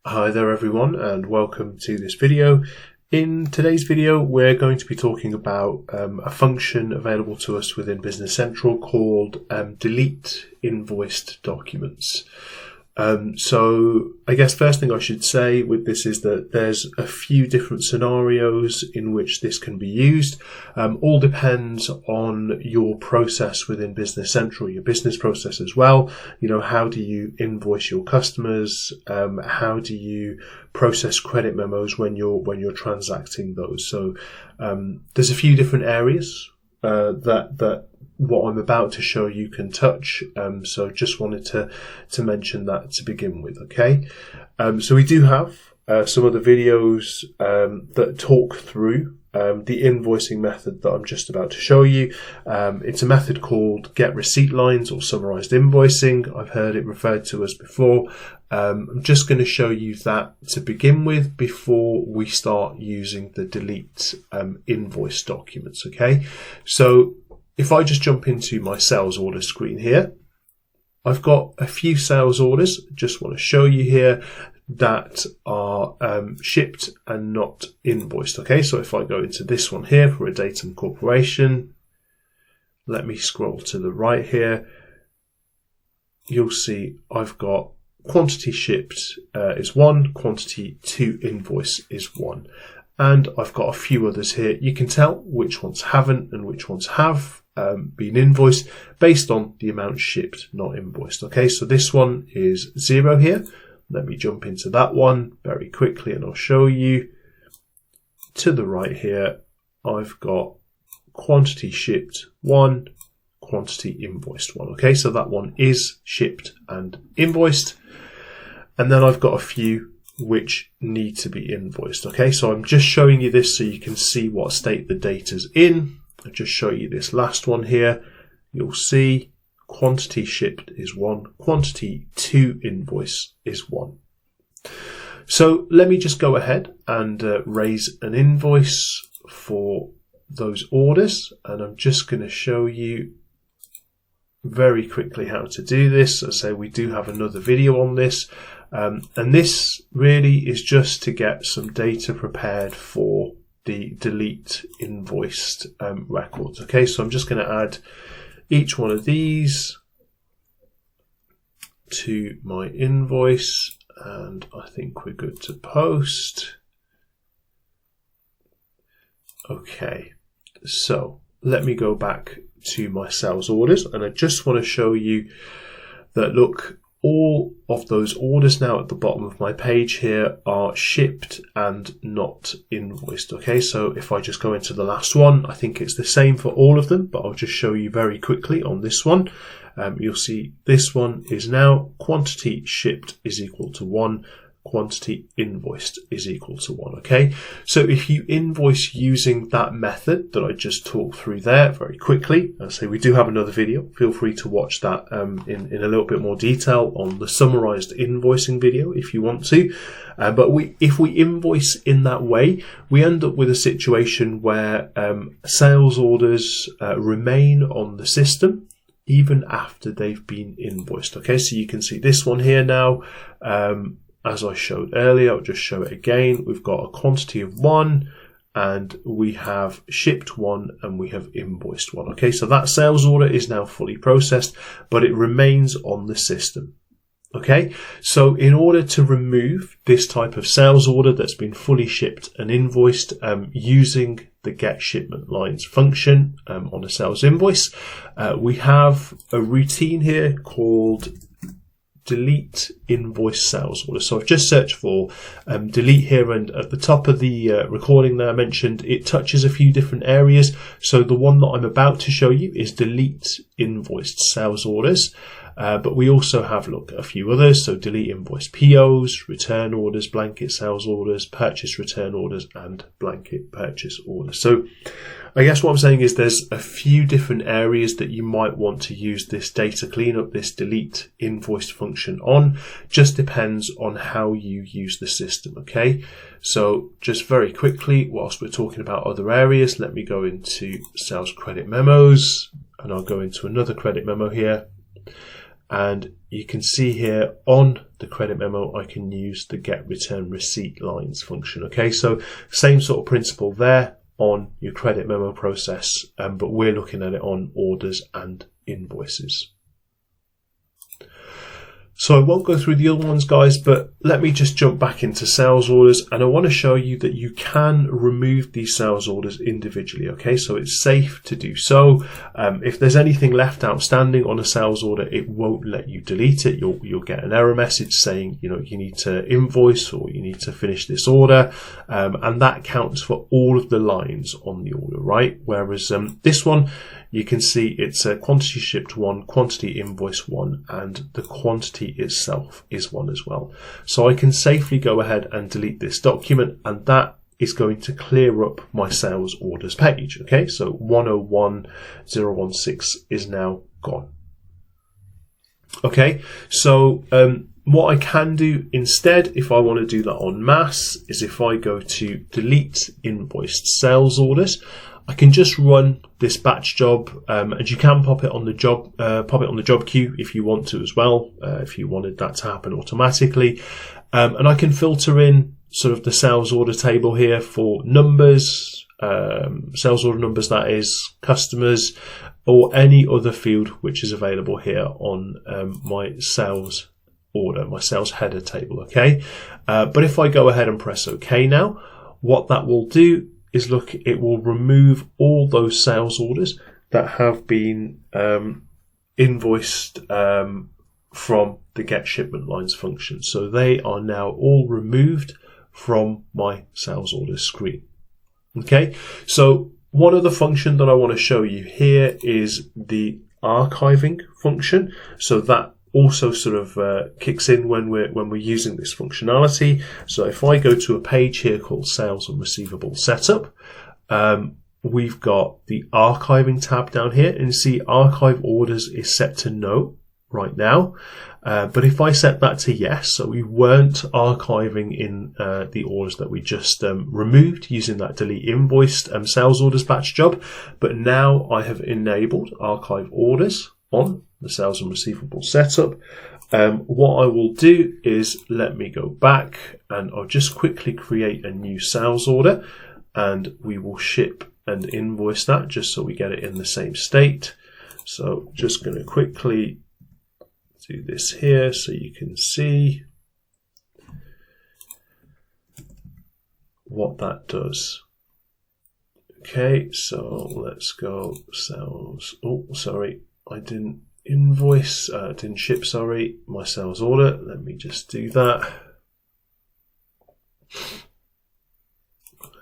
Hi there everyone, and welcome to this video. In today's video we're going to be talking about a function available to us within Business Central called delete invoiced documents. So I guess first thing I should say with this is that there's a few different scenarios in which this can be used. All depends on your process within Business Central, your business process as well. You know, how do you invoice your customers? How do you process credit memos when you're transacting those? So there's a few different areas that what I'm about to show you can touch. So just wanted to mention that to begin with. Okay. So we do have some other videos that talk through the invoicing method that I'm just about to show you. It's a method called get receipt lines or summarized invoicing. I've heard it referred to as before. I'm just going to show you that to begin with before we start using the delete invoice documents. Okay. So if I just jump into my sales order screen here, I've got a few sales orders. Just want to show you here that are shipped and not invoiced. Okay, so if I go into this one here for a Datum Corporation, let me scroll to the right here. You'll see I've got quantity shipped is 1, quantity to invoice is 1. And I've got a few others here. You can tell which ones haven't and which ones have been invoiced based on the amount shipped, not invoiced. Okay, so this one is 0 here. Let me jump into that one very quickly and I'll show you. To the right here, I've got quantity shipped 1, quantity invoiced 1. Okay, so that one is shipped and invoiced. And then I've got a few which need to be invoiced. Okay, so I'm just showing you this so you can see what state the data's in. I'll just show you this last one here. You'll see quantity shipped is 1, quantity to invoice is 1. So let me just go ahead and raise an invoice for those orders, and I'm just going to show you very quickly how to do this. As I say, we do have another video on this, and this really is just to get some data prepared for the delete invoiced records. Okay, so I'm just going to add each one of these to my invoice, and I think we're good to post. Okay, so let me go back to my sales orders, and I just want to show you that, look, all of those orders now at the bottom of my page here are shipped and not invoiced. Okay, so if I just go into the last one, I think it's the same for all of them, but I'll just show you very quickly on this one. You'll see this one is now quantity shipped is equal to 1, quantity invoiced is equal to 1. Okay, so if you invoice using that method that I just talked through there very quickly, I say we do have another video. Feel free to watch that in a little bit more detail on the summarized invoicing video if you want to. But if we invoice in that way, we end up with a situation where sales orders remain on the system even after they've been invoiced. Okay, so you can see this one here now. As I showed earlier, I'll just show it again. We've got a quantity of 1 and we have shipped 1 and we have invoiced 1. Okay, so that sales order is now fully processed, but it remains on the system. Okay, so in order to remove this type of sales order that's been fully shipped and invoiced using the get shipment lines function on a sales invoice, we have a routine here called delete invoice sales order. So I've just searched for delete here, and at the top of the recording there I mentioned it touches a few different areas. So the one that I'm about to show you is delete invoiced sales orders. But we also have, look, a few others. So delete invoice POs, return orders, blanket sales orders, purchase return orders, and blanket purchase orders. So I guess what I'm saying is there's a few different areas that you might want to use this data cleanup, this delete invoice function on. Just depends on how you use the system. Okay, so just very quickly, whilst we're talking about other areas, let me go into sales credit memos, and I'll go into another credit memo here. And you can see here on the credit memo, I can use the get return receipt lines function. Okay, so same sort of principle there on your credit memo process, but we're looking at it on orders and invoices. So I won't go through the other ones, guys, but let me just jump back into sales orders, and I want to show you that you can remove these sales orders individually. Okay, so it's safe to do so. If there's anything left outstanding on a sales order, it won't let you delete it. You'll get an error message saying, you need to invoice or you need to finish this order, and that counts for all of the lines on the order, right? Whereas this one, you can see it's a quantity shipped 1, quantity invoice 1, and the quantity itself is 1 as well. So I can safely go ahead and delete this document, and that is going to clear up my sales orders page. Okay, so 101016 is now gone. Okay, so what I can do instead, if I want to do that en masse, is if I go to delete invoiced sales orders, I can just run this batch job, and you can pop it on the job queue if you want to as well, if you wanted that to happen automatically. And I can filter in sort of the sales order table here for numbers, sales order numbers, that is, customers, or any other field which is available here on my sales order, my sales header table. Okay, but if I go ahead and press OK now, what that will do is look, it will remove all those sales orders that have been invoiced from the get shipment lines function. So they are now all removed from my sales orders screen. Okay, so one other function that I want to show you here is the archiving function. So that also sort of kicks in when we're using this functionality. So if I go to a page here called Sales and Receivable Setup, we've got the archiving tab down here, and you see archive orders is set to no right now. But if I set that to yes, so we weren't archiving in the orders that we just removed using that delete invoiced sales orders batch job, but now I have enabled archive orders on the sales and receivable setup. What I will do is let me go back, and I'll just quickly create a new sales order, and we will ship and invoice that just so we get it in the same state. So just going to quickly do this here so you can see what that does. Okay, so let's go sales. Oh, sorry, I didn't invoice, didn't ship, sorry, my sales order. Let me just do that.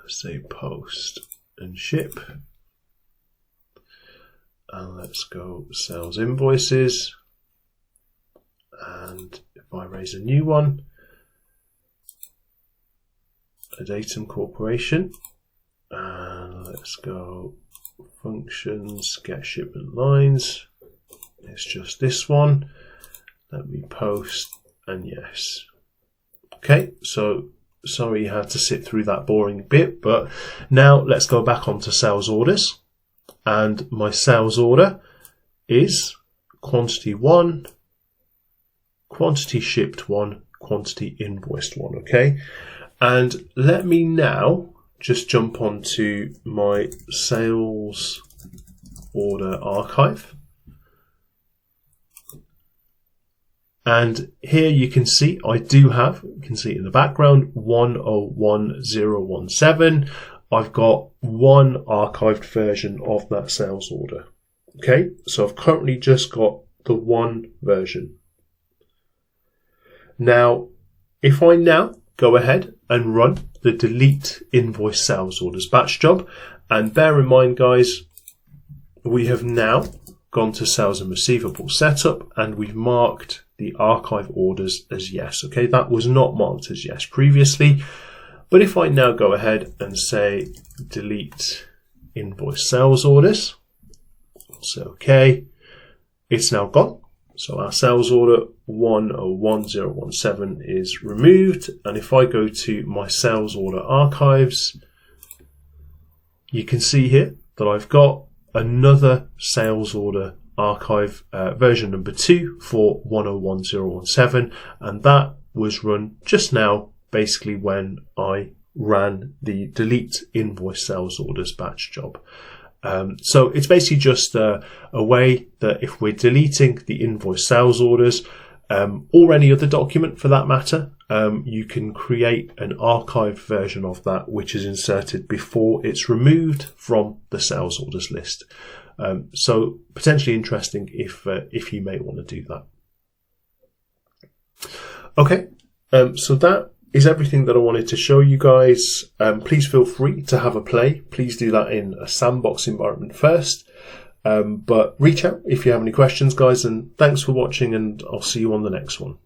Say post and ship. And let's go sales invoices. And if I raise a new one, a datum corporation, and let's go functions, get shipment lines. It's just this one. Let me post, and yes. Okay, so sorry you had to sit through that boring bit, but now let's go back onto sales orders, and my sales order is quantity 1, quantity shipped 1, quantity invoiced 1. Okay, and let me now just jump onto my sales order archive. And here you can see I do have, you can see in the background, 101017. I've got one archived version of that sales order. Okay, so I've currently just got the one version. Now, if I now go ahead and run the delete invoice sales orders batch job, and bear in mind, guys, we have now gone to sales and receivable setup, and we've marked the archive orders as yes. Okay, that was not marked as yes previously. But if I now go ahead and say delete invoice sales orders, so okay, it's now gone. So our sales order 101017 is removed. And if I go to my sales order archives, you can see here that I've got another sales order archive version number 2 for 101017, and that was run just now, basically when I ran the delete invoice sales orders batch job. So it's basically just a way that if we're deleting the invoice sales orders, or any other document for that matter, you can create an archived version of that which is inserted before it's removed from the sales orders list. So potentially interesting if you may want to do that. Okay, so that is everything that I wanted to show you guys. Please feel free to have a play. Please do that in a sandbox environment first. But reach out if you have any questions, guys, and thanks for watching, and I'll see you on the next one.